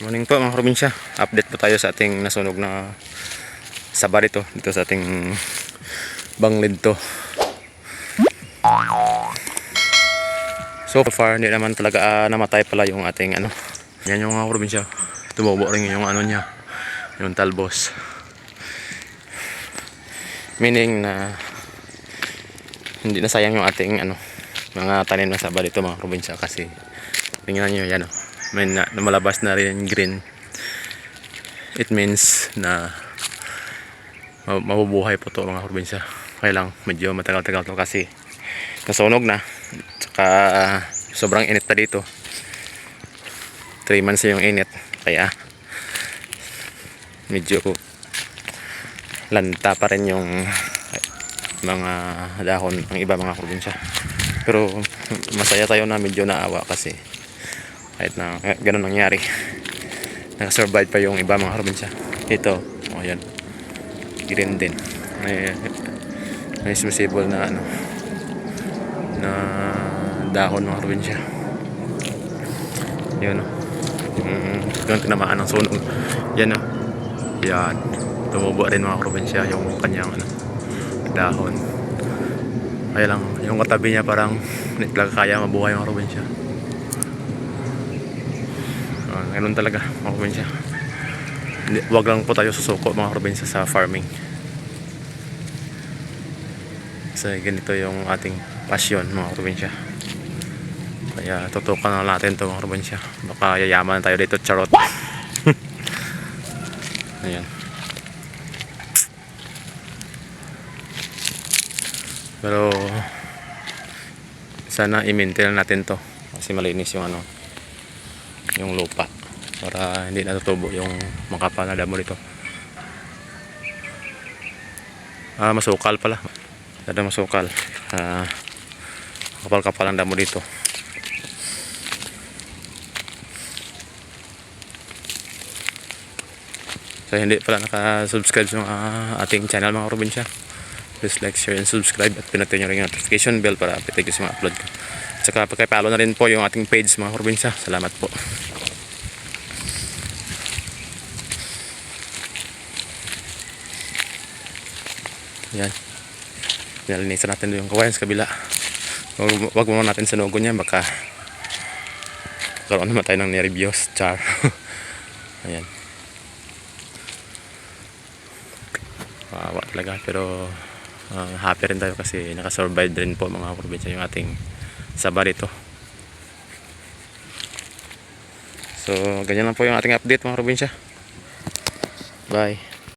Morning po mga probinsya. Update po tayo sa ating nasunog na saba dito sa ating banglid to. So far hindi naman talaga namatay pala yung ating ano. Yan yung mga probinsya. Tumubo rin yung ano niya, yung talbos. Meaning na hindi na sayang yung ating ano, mga tanim na saba dito mga probinsya, kasi tingnan niyo yan, oh. May lumalabas na rin green. It means na mabubuhay po to mga probinsya. Kaya lang medyo matagal-tagal to kasi nasunog na. Tsaka sobrang init pa dito. 3 months yung init. Kaya medyo lanta pa rin yung mga dahon ng iba mga probinsya. Pero masaya tayo na medyo naawa kasi kahit na ganun nangyari, nakasurvive pa yung iba mga probinsya. Ito, oh yan, green din. May visible na ano, na dahon mga probinsya. Yun, yung tinamaan ng sunog. Yan, oh. Yan, tumubo rin mga probinsya yung kanyang ano, dahon. Kaya lang yung katabi niya parang hindi talaga kaya mabuhay mga probinsya. Ganun talaga mga probinsya. Wag lang po tayo susuko mga probinsya sa farming, kasi ganito yung ating passion mga probinsya. Kaya tutukan na natin to mga probinsya. Baka yayaman tayo dito, charot. Ayan. Pero sana i-maintain natin to kasi malinis yung ano, yung lupa, para hindi natutubo yung makapal na damo dito. Masukal pala. Ada masukal. Kapal-kapal ang damo dito. So hindi pala naka-subscribe sa ating channel mga probinsya, please like, share, and subscribe at pinatay nyo rin yung notification bell para update sa mga upload ko. At saka pakipollow na rin po yung ating page mga probinsya. Salamat po. Yan, nalinisan natin yung kawayan sa kabila. Wag muna natin sunugon yan, baka karoon naman tayo ng nervyos, char. Ayan, kawawa talaga, pero happy rin tayo kasi nakasurvive rin po mga probinsya yung ating saba dito. So ganyan lang po yung ating update mga probinsya. Bye.